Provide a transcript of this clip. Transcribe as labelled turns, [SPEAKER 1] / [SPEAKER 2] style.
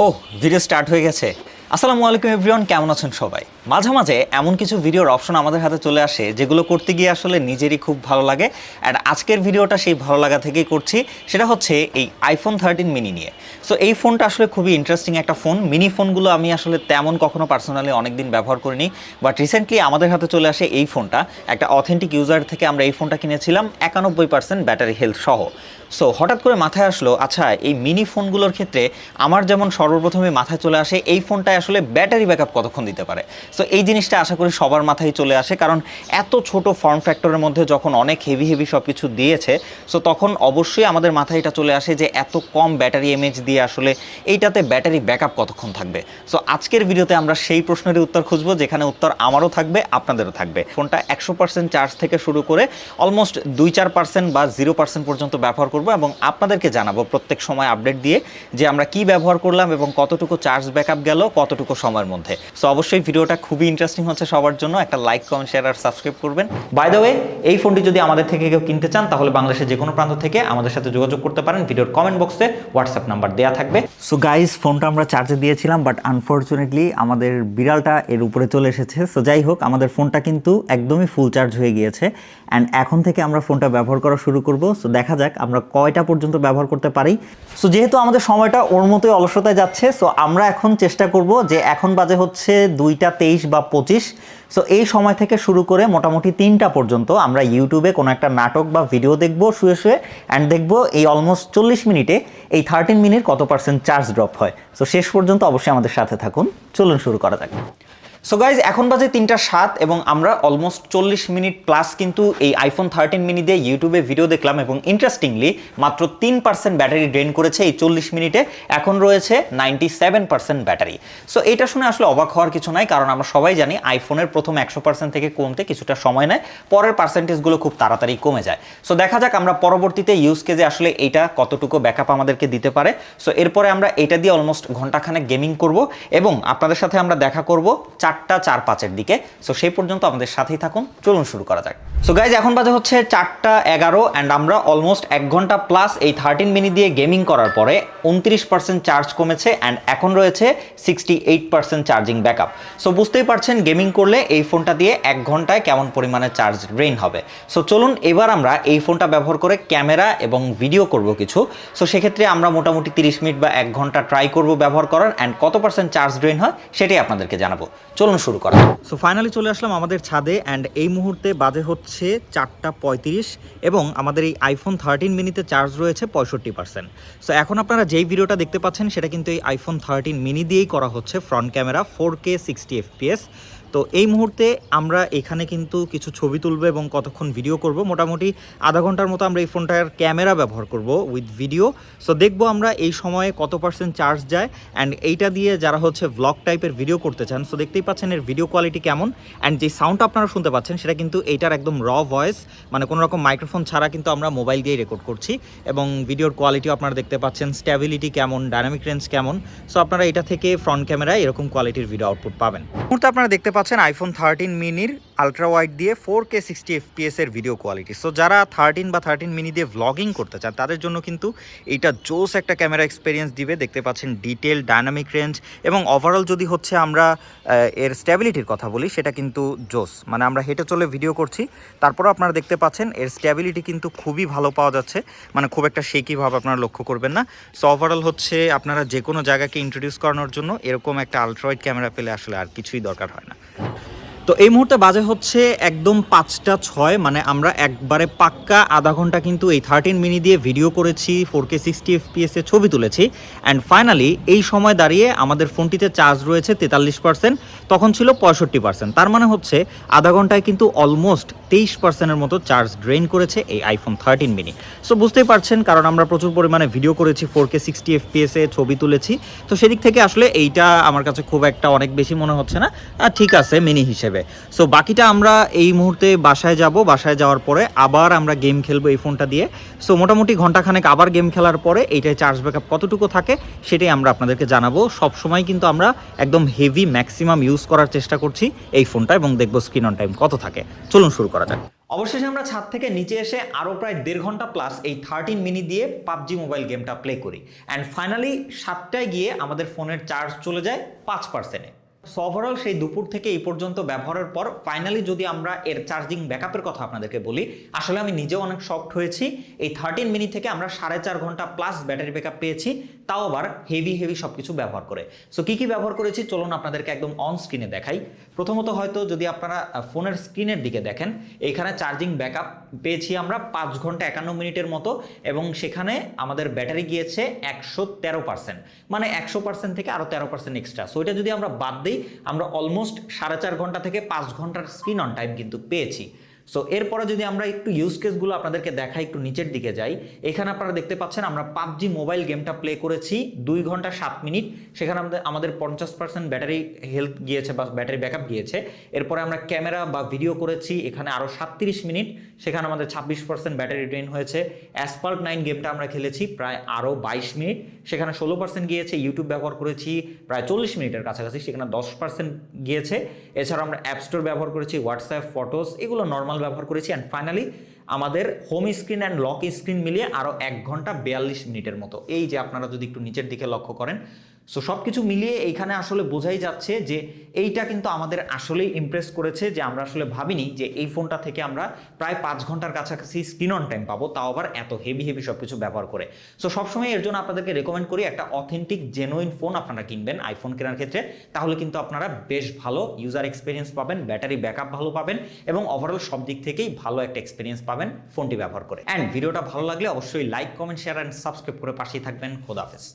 [SPEAKER 1] ও video start হয়ে গেছে। আসসালামু আলাইকুম এভরিওয়ান, কেমন আছেন সবাই? মাঝে মাঝে এমন কিছু ভিডিওর অপশন আমাদের হাতে চলে আসে যেগুলো করতে গিয়ে আসলে নিজেরই খুব ভালো লাগে। অ্যান্ড আজকের ভিডিওটা সেই ভালো লাগা থেকেই করছি, সেটা হচ্ছে এই আইফোন 13 মিনি নিয়ে। সো এই ফোনটা আসলে খুবই ইন্টারেস্টিং একটা ফোন। মিনি ফোনগুলো আমি আসলে তেমন কখনো পার্সোনালি অনেকদিন ব্যবহার করিনি, বাট রিসেন্টলি আমাদের হাতে চলে আসে এই ফোনটা। একটা অথেন্টিক ইউজার থেকে আমরা এই ফোনটা কিনেছিলাম 91% ব্যাটারি হেলথ সহ। সো হঠাৎ করে মাথায় আসলো, আচ্ছা এই মিনি ফোনগুলোর ক্ষেত্রে আমার যেমন সর্বপ্রথমে মাথায় চলে আসে এই ফোনটায় আসলে ব্যাটারি ব্যাকআপ কতক্ষণ দিতে পারে। সো এই জিনিসটা আশা করি সবার মাথায় চলে আসে, কারণ এত ছোট ফর্ম ফ্যাক্টরের মধ্যে যখন অনেক হেভি সব কিছু দিয়েছে, সো তখন অবশ্যই আমাদের মাথায় এটা চলে আসে যে এত কম ব্যাটারি এমএএইচ দিয়ে আসলে এইটাতে ব্যাটারি ব্যাকআপ কতক্ষণ থাকবে। সো আজকের ভিডিওতে আমরা সেই প্রশ্নেরই উত্তর খুঁজবো, যেখানে উত্তর আমারও থাকবে আপনাদেরও থাকবে। ফোনটা 100% চার্জ থেকে শুরু করে অলমোস্ট 2-4% বা 0% পর্যন্ত ব্যবহার করব এবং আপনাদেরকে জানাবো প্রত্যেক সময় আপডেট দিয়ে যে আমরা কি ব্যবহার করলাম এবং কতটুকু চার্জ ব্যাকআপ গেল কতটুকু সময়ের মধ্যে। সো অবশ্যই ভিডিওটা খুবই ইন্টারেস্টিং হচ্ছে সবার জন্য। একটা লাইক, কমেন্ট, শেয়ার আর সাবস্ক্রাইব করবেন। বাই দ্য ওয়ে, এই ফোনটি যদি আমাদের থেকে কেউ কিনতে চান তাহলে বাংলাদেশের যে কোনো প্রান্ত থেকে আমাদের সাথে যোগাযোগ করতে পারেন। ভিডিওর কমেন্ট বক্সে হোয়াটসঅ্যাপ নাম্বার দেওয়া থাকবে। সো গাইজ, ফোনটা আমরা চার্জে দিয়েছিলাম, বাট আনফর্চুনেটলি আমাদের বিড়ালটা এর উপরে চলে এসেছে। সো যাই হোক, আমাদের ফোনটা কিন্তু একদমই ফুল চার্জ হয়ে গিয়েছে অ্যান্ড এখন থেকে আমরা ফোনটা ব্যবহার করা শুরু করব। সো দেখা যাক আমরা কয়টা পর্যন্ত ব্যবহার করতে পারি। সো যেহেতু আমাদের সময়টা ওর মতোই অলসতায় যাচ্ছে, সো আমরা এখন চেষ্টা করব যে এখন বাজে হচ্ছে 2:23 বা 25। সো এই সময় থেকে শুরু করে মোটামুটি 3টা পর্যন্ত আমরা ইউটিউবে কোনো একটা নাটক বা ভিডিও দেখবো শুয়ে অ্যান্ড দেখবো এই অলমোস্ট 40 মিনিটে এই 13 মিনিট কত পার্সেন্ট চার্জ ড্রপ হয়। সো শেষ পর্যন্ত অবশ্যই আমাদের সাথে থাকুন। চলুন শুরু করা যাক। সো গাইজ, এখন বাজে 3:07 এবং আমরা অলমোস্ট 40 মিনিট প্লাস কিন্তু এই আইফোন 13 মিনি দিয়ে ইউটিউবে ভিডিও দেখলাম এবং ইন্টারেস্টিংলি মাত্র 3% ব্যাটারি ড্রেন করেছে এই 40 মিনিটে। এখন রয়েছে 97% ব্যাটারি। সো এটা শুনে আসলে অবাক হওয়ার কিছু নাই, কারণ আমরা সবাই জানি আইফোনের প্রথম 100% থেকে কমতে কিছুটা সময় নেয়, পরের পার্সেন্টেজগুলো খুব তাড়াতাড়ি কমে যায়। সো দেখা যাক আমরা পরবর্তীতে ইউজ কেজে আসলে এইটা কতটুকু ব্যাকআপ আমাদেরকে দিতে পারে। সো এরপরে আমরা এটা দিয়ে অলমোস্ট ঘন্টাখানেক গেমিং করব এবং আপনাদের সাথে আমরা দেখা করব 4:05 দিকে। সো সেই পর্যন্ত আমাদের সাথেই থাকুন। চলুন শুরু করা যাক। সো গাইজ, এখন বাজে হচ্ছে 4:11 অ্যান্ড আমরা অলমোস্ট 1 ঘন্টা প্লাস এই 13 মিনি দিয়ে গেমিং করার পরে 29% চার্জ কমেছে অ্যান্ড এখন রয়েছে 68% চার্জিং ব্যাকআপ। সো বুঝতেই পারছেন গেমিং করলে এই ফোনটা দিয়ে 1 ঘন্টায় কেমন পরিমাণে চার্জ ড্রেন হবে। সো চলুন এবার আমরা এই ফোনটা ব্যবহার করে ক্যামেরা এবং ভিডিও করব কিছু। সো সেক্ষেত্রে আমরা মোটামুটি 30 মিনিট বা 1 ঘন্টা ট্রাই করব ব্যবহার করার, অ্যান্ড কত পার্সেন্ট চার্জ ড্রেন হয় সেটাই আপনাদেরকে জানাবো। চলুন শুরু করা। সো ফাইনালি চলে আসলাম আমাদের ছাদে অ্যান্ড এই মুহূর্তে বাজে হচ্ছে 4:35 এবং আমাদের এই আইফোন 13 মিনিতে চার্জ রয়েছে 65%। সো এখন আপনারা যেই ভিডিওটা দেখতে পাচ্ছেন সেটা কিন্তু এই আইফোন 13 মিনি দিয়েই করা হচ্ছে। Front camera 4K 60 FPS। তো এই মুহূর্তে আমরা এখানে কিন্তু কিছু ছবি তুলবো এবং কতক্ষণ ভিডিও করব, মোটামুটি আধা ঘন্টার মতো আমরা এই ফোনটার ক্যামেরা ব্যবহার করব উইথ ভিডিও। সো দেখবো আমরা এই সময়ে কত পার্সেন্ট চার্জ যায় অ্যান্ড এইটা দিয়ে যারা হচ্ছে ভ্লগ টাইপের ভিডিও করতে চান, সো দেখতেই পাচ্ছেন এর ভিডিও কোয়ালিটি কেমন। অ্যান্ড যে সাউন্ডটা আপনারা শুনতে পাচ্ছেন সেটা কিন্তু এইটার একদম র ভয়েস, মানে কোনো রকম মাইক্রোফোন ছাড়া কিন্তু আমরা মোবাইল দিয়ে রেকর্ড করছি এবং ভিডিওর কোয়ালিটিও আপনারা দেখতে পাচ্ছেন, স্ট্যাবিলিটি কেমন, ডাইনামিক রেঞ্জ কেমন। সো আপনারা এটা থেকে ফ্রন্ট ক্যামেরায় এরকম কোয়ালিটির ভিডিও আউটপুট পাবেন। মুহূর্তে আপনারা দেখতে পাচ্ছেন আইফোন 13 মিনির আলট্রা ওয়াইড দিয়ে 4K 60 FPS এর ভিডিও কোয়ালিটি। সো যারা 13 বা 13 মিনি দিয়ে ভ্লগিং করতে চান তাদের জন্য কিন্তু এইটা জোস একটা ক্যামেরা এক্সপিরিয়েন্স দিবে। দেখতে পাচ্ছেন ডিটেল, ডাইনামিক রেঞ্জ এবং ওভারঅল যদি হচ্ছে আমরা এর স্ট্যাবিলিটির কথা বলি সেটা কিন্তু জোস, মানে আমরা হেঁটে চলে ভিডিও করছি তারপরও আপনারা দেখতে পাচ্ছেন এর স্ট্যাবিলিটি কিন্তু খুবই ভালো পাওয়া যাচ্ছে, মানে খুব একটা শেকি ভাব আপনারা লক্ষ্য করবেন না। সো ওভারঅল হচ্ছে আপনারা যে কোনো জায়গাকে ইন্ট্রোডিউস করানোর জন্য এরকম একটা আলট্রা ওয়াইড ক্যামেরা পেলে আসলে আর কিছুই দরকার হয় না। তো এই মুহূর্তে বাজে হচ্ছে একদম 5:06, মানে আমরা একবারে পাক্কা আধা ঘন্টা কিন্তু এই 13 মিনি দিয়ে ভিডিও করেছি, 4K 60 FPS এ ছবি তুলেছি অ্যান্ড ফাইনালি এই সময় দাঁড়িয়ে আমাদের ফোনটিতে চার্জ রয়েছে 43%, তখন ছিল 65%। তার মানে হচ্ছে আধা ঘন্টায় কিন্তু অলমোস্ট 23%-এর মতো চার্জ ড্রেন করেছে এই আইফোন 13 মিনি। সো বুঝতেই পারছেন, কারণ আমরা প্রচুর পরিমাণে ভিডিও করেছি, 4K 60 FPS এ ছবি তুলেছি, তো সেদিক থেকে আসলে এইটা আমার কাছে খুব একটা অনেক বেশি মনে হচ্ছে না, ঠিক আছে মিনি হিসেবে। সো বাকিটা আমরা এই মুহূর্তে বাসায় যাব, বাসায় যাওয়ার পরে আবার আমরা গেম খেলবো এই ফোনটা দিয়ে। সো মোটামুটি ঘন্টাখানেক আবার গেম খেলার পরে এইটাই চার্জ ব্যাকআপ কতটুকু থাকে সেটাই আমরা আপনাদেরকে জানাবো। সবসময় কিন্তু আমরা একদম হেভি ম্যাক্সিমাম ইউজ করার চেষ্টা করছি এই ফোনটা এবং দেখবো স্ক্রিন অন টাইম কত থাকে। চলুন শুরু করা যাক। অবশেষে আমরা ছাদ থেকে নিচে এসে আরও প্রায় 1.5 ঘন্টা প্লাস এই 13 মিনি দিয়ে পাবজি মোবাইল গেমটা প্লে করি অ্যান্ড ফাইনালি 7টায় গিয়ে আমাদের ফোনের চার্জ চলে যায় 5%-এ। সো ওভারঅল সেই দুপুর থেকে এই পর্যন্ত ব্যবহারের পর ফাইনালি যদি আমরা এর চার্জিং ব্যাকআপের কথা আপনাদেরকে বলি, আসলে আমি নিজেও অনেক শকড হয়েছি। এই 13 মিনিট থেকে আমরা 4.5 ঘন্টা প্লাস ব্যাটারি ব্যাকআপ পেয়েছি, তাও আবার হেভি সব কিছু ব্যবহার করে। সো কী ব্যবহার করেছি চলুন আপনাদেরকে একদম অন স্ক্রিনে দেখাই। প্রথমত হয়তো যদি আপনারা ফোনের স্ক্রিনের দিকে দেখেন, এখানে চার্জিং ব্যাকআপ পেয়েছি আমরা 5 ঘন্টা 51 মিনিটের মতো, এবং সেখানে আমাদের ব্যাটারি গিয়েছে 113%, মানে 100% থেকে আরও 13% এক্সট্রা। সো এটা যদি আমরা বাদ দিই, আমরা অলমোস্ট 4.5 ঘন্টা থেকে 5 ঘন্টার স্ক্রিন অন টাইম কিন্তু পেয়েছি। সো এরপরে যদি আমরা একটু ইউজ কেসগুলো আপনাদেরকে দেখাই, একটু নিচের দিকে যাই, এখানে আপনারা দেখতে পাচ্ছেন আমরা পাবজি মোবাইল গেমটা প্লে করেছি 2 ঘন্টা 7 মিনিট, সেখানে আমাদের 50% ব্যাটারি হেলথ গিয়েছে বা ব্যাটারি ব্যাকআপ গিয়েছে। এরপরে আমরা ক্যামেরা বা ভিডিও করেছি এখানে আরও 37 মিনিট, সেখানে আমাদের 26% ব্যাটারি ড্রেন হয়েছে। অ্যাসপাল্ট 9 গেমটা আমরা খেলেছি প্রায় আরও 22 মিনিট, সেখানে 16% গিয়েছে। ইউটিউব ব্যবহার করেছি প্রায় 40 মিনিটের কাছাকাছি, সেখানে 10% গিয়েছে। এছাড়া আমরা অ্যাপ স্টোর ব্যবহার করেছি, হোয়াটসঅ্যাপ, ফটোস, এগুলো নর্মাল ব্যবহার করেছি। অ্যান্ড ফাইনালি আমাদের home screen and lock screen মিলিয়ে আরও 1 ঘন্টা 42 মিনিটের মতো। এই যে আপনারা যদি একটু নিচের দিকে লক্ষ্য করেন, সো সব কিছু মিলিয়ে এইখানে আসলে বোঝাই যাচ্ছে যে এইটা কিন্তু আমাদের আসলেই ইমপ্রেস করেছে, যে আমরা আসলে ভাবিনি যে এই ফোনটা থেকে আমরা প্রায় 5 ঘন্টার কাছাকাছি স্ক্রিন অন টাইম পাবো, তাও আবার এত হেভি সব কিছু ব্যবহার করে। সো সবসময় এর জন্য আপনাদেরকে রেকমেন্ড করি একটা অথেন্টিক জেনুইন ফোন আপনারা কিনবেন আইফোন কেনার ক্ষেত্রে, তাহলে কিন্তু আপনারা বেশ ভালো ইউজার এক্সপিরিয়েন্স পাবেন, ব্যাটারি ব্যাকআপ ভালো পাবেন, এবং ওভারঅল সব দিক থেকেই ভালো একটা এক্সপিরিয়েন্স পাবেন ফোনটি ব্যবহার করে। অ্যান্ড ভিডিওটা ভালো লাগলে অবশ্যই like, comment, share and subscribe করে পাশেই থাকবেন। খোদা হাফেজ।